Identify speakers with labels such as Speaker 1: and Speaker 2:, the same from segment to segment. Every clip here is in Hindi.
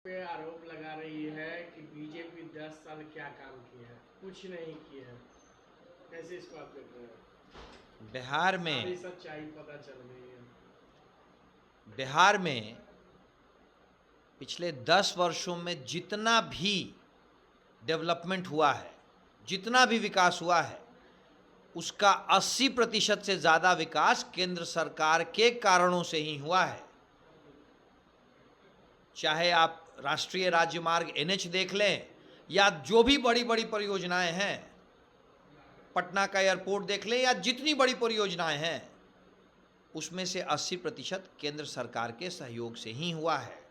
Speaker 1: पे आरोप लगा रही है कि बीजेपी 10 साल क्या काम किया है, कुछ नहीं किया है। कैसे इसको आप देख रहे हैं?
Speaker 2: बिहार में
Speaker 1: सारी सच्चाई पता चल गई है।
Speaker 2: बिहार में पिछले 10 वर्षों में जितना भी डेवलपमेंट हुआ है, जितना भी विकास हुआ है, उसका 80% से ज़्यादा विकास केंद्र सरकार के कारणों से ही हुआ है। चाहे आप राष्ट्रीय राज्यमार्ग NH देख लें या जो भी बड़ी बड़ी परियोजनाएं हैं, पटना का एयरपोर्ट देख लें या जितनी बड़ी परियोजनाएं हैं, उसमें से 80% केंद्र सरकार के सहयोग से ही हुआ है।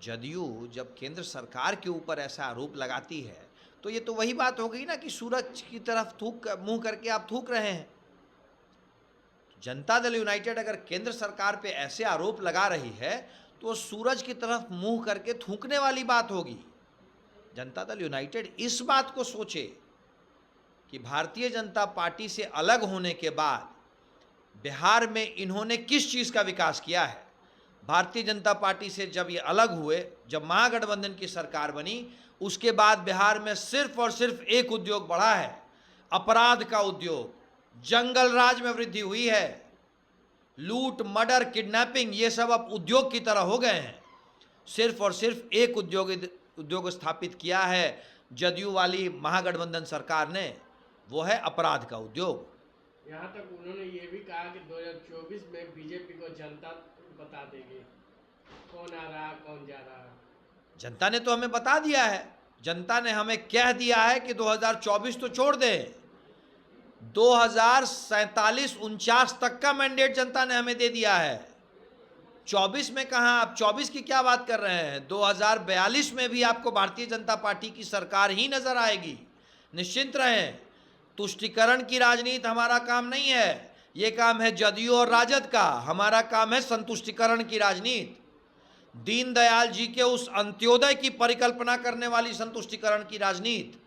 Speaker 2: जदयू जब केंद्र सरकार के ऊपर ऐसा आरोप लगाती है तो ये तो वही बात हो गई ना कि सूरज की तरफ मुंह करके आप थूक रहे हैं। जनता दल यूनाइटेड अगर केंद्र सरकार पे ऐसे आरोप लगा रही है तो सूरज की तरफ मुंह करके थूकने वाली बात होगी। जनता दल यूनाइटेड इस बात को सोचे कि भारतीय जनता पार्टी से अलग होने के बाद बिहार में इन्होंने किस चीज़ का विकास किया है। भारतीय जनता पार्टी से जब ये अलग हुए, जब महागठबंधन की सरकार बनी, उसके बाद बिहार में सिर्फ और सिर्फ एक उद्योग बढ़ा है, अपराध का उद्योग। जंगल राज में वृद्धि हुई है। लूट, मर्डर, किडनैपिंग, ये सब अब उद्योग की तरह हो गए हैं। सिर्फ और सिर्फ एक उद्योग स्थापित किया है जदयू वाली महागठबंधन सरकार ने, वो है अपराध का उद्योग।
Speaker 1: यहाँ तक उन्होंने ये भी कहा कि 2024 में बीजेपी को जनता बता देगी कौन आ रहा कौन जा रहा।
Speaker 2: जनता ने तो हमें बता दिया है। जनता ने हमें कह दिया है कि 2024 तो छोड़ दें, 2047-49 तक का मैंडेट जनता ने हमें दे दिया है। 24 में कहाँ, आप 24 की क्या बात कर रहे हैं? 2042 में भी आपको भारतीय जनता पार्टी की सरकार ही नजर आएगी। निश्चिंत रहें, तुष्टीकरण की राजनीति हमारा काम नहीं है, ये काम है जदयू और राजद का। हमारा काम है संतुष्टीकरण की राजनीति। दीनदयाल जी के उस अंत्योदय की परिकल्पना करने वाली संतुष्टीकरण की राजनीति,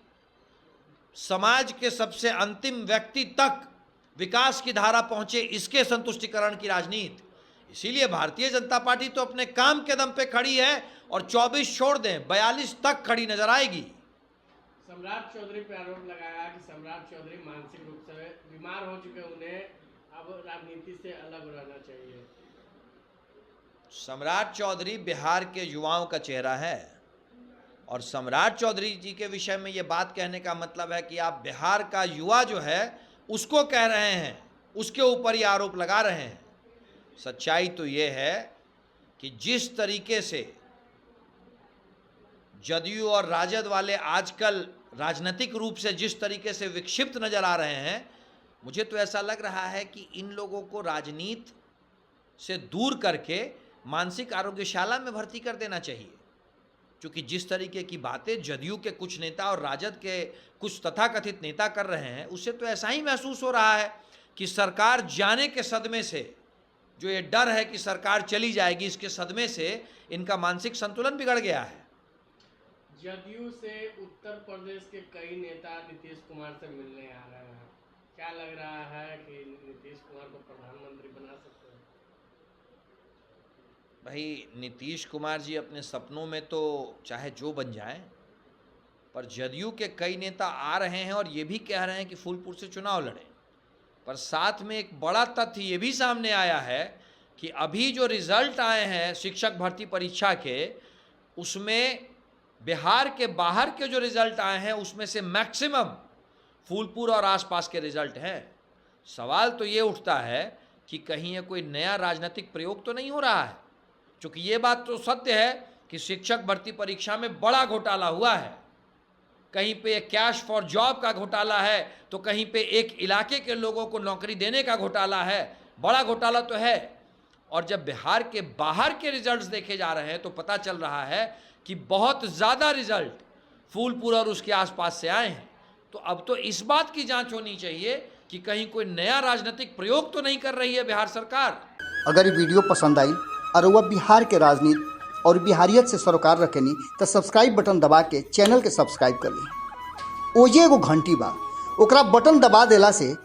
Speaker 2: समाज के सबसे अंतिम व्यक्ति तक विकास की धारा पहुंचे, इसके संतुष्टीकरण की राजनीति। इसीलिए भारतीय जनता पार्टी तो अपने काम के दम पे खड़ी है और 24 छोड़ दें, 42 तक खड़ी नजर आएगी।
Speaker 1: सम्राट चौधरी पे आरोप लगाया कि सम्राट चौधरी मानसिक रूप से बीमार हो चुके, उन्हें अब राजनीति से अलग रहना चाहिए।
Speaker 2: सम्राट चौधरी बिहार के युवाओं का चेहरा है और सम्राट चौधरी जी के विषय में ये बात कहने का मतलब है कि आप बिहार का युवा जो है उसको कह रहे हैं, उसके ऊपर ये आरोप लगा रहे हैं। सच्चाई तो ये है कि जिस तरीके से जदयू और राजद वाले आजकल राजनीतिक रूप से जिस तरीके से विक्षिप्त नजर आ रहे हैं, मुझे तो ऐसा लग रहा है कि इन लोगों को राजनीति से दूर करके मानसिक आरोग्यशाला में भर्ती कर देना चाहिए। क्योंकि जिस तरीके की बातें जदयू के कुछ नेता और राजद के कुछ तथाकथित नेता कर रहे हैं, उससे तो ऐसा ही महसूस हो रहा है कि सरकार जाने के सदमे से, जो ये डर है कि सरकार चली जाएगी, इसके सदमे से इनका मानसिक संतुलन बिगड़ गया है।
Speaker 1: जदयू से उत्तर प्रदेश के कई नेता नीतीश कुमार से मिलने आ रहे हैं। क्या लग रहा है कि नीतीश कुमार को प्रधानमंत्री बना सकते हैं?
Speaker 2: भाई, नीतीश कुमार जी अपने सपनों में तो चाहे जो बन जाएं, पर जदयू के कई नेता आ रहे हैं और ये भी कह रहे हैं कि फूलपुर से चुनाव लड़ें। पर साथ में एक बड़ा तथ्य ये भी सामने आया है कि अभी जो रिजल्ट आए हैं शिक्षक भर्ती परीक्षा के, उसमें बिहार के बाहर के जो रिजल्ट आए हैं उसमें से मैक्सिमम फूलपुर और आसपास के रिजल्ट हैं। सवाल तो ये उठता है कि कहीं ये कोई नया राजनीतिक प्रयोग तो नहीं हो रहा है, क्योंकि ये बात तो सत्य है कि शिक्षक भर्ती परीक्षा में बड़ा घोटाला हुआ है। कहीं पे कैश फॉर जॉब का घोटाला है, तो कहीं पे एक इलाके के लोगों को नौकरी देने का घोटाला है। बड़ा घोटाला तो है। और जब बिहार के बाहर के रिजल्ट्स देखे जा रहे हैं तो पता चल रहा है कि बहुत ज़्यादा रिजल्ट फूलपुर और उसके आसपास से आए हैं। तो अब तो इस बात की जांच होनी चाहिए कि कहीं कोई नया राजनीतिक प्रयोग तो नहीं कर रही है बिहार सरकार।
Speaker 3: अगर ये वीडियो पसंद आई और वह बिहार के राजनीति और बिहारियत से सरोकार रखेनी तो सब्सक्राइब बटन दबा के चैनल के सब्सक्राइब कर ली। ओजे एगो घंटी बा, ओकरा बटन दबा देला से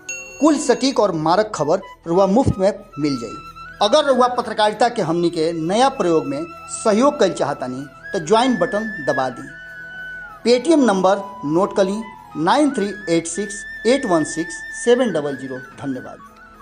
Speaker 3: कुल सटीक और मारक खबर रुआ मुफ्त में मिल जाई। अगर रुआ पत्रकारिता के हमनी के नया प्रयोग में सहयोग कर चाहतानी तो ज्वाइन बटन दबा दी। पेटीएम नंबर नोट कर ली 9386816700। धन्यवाद।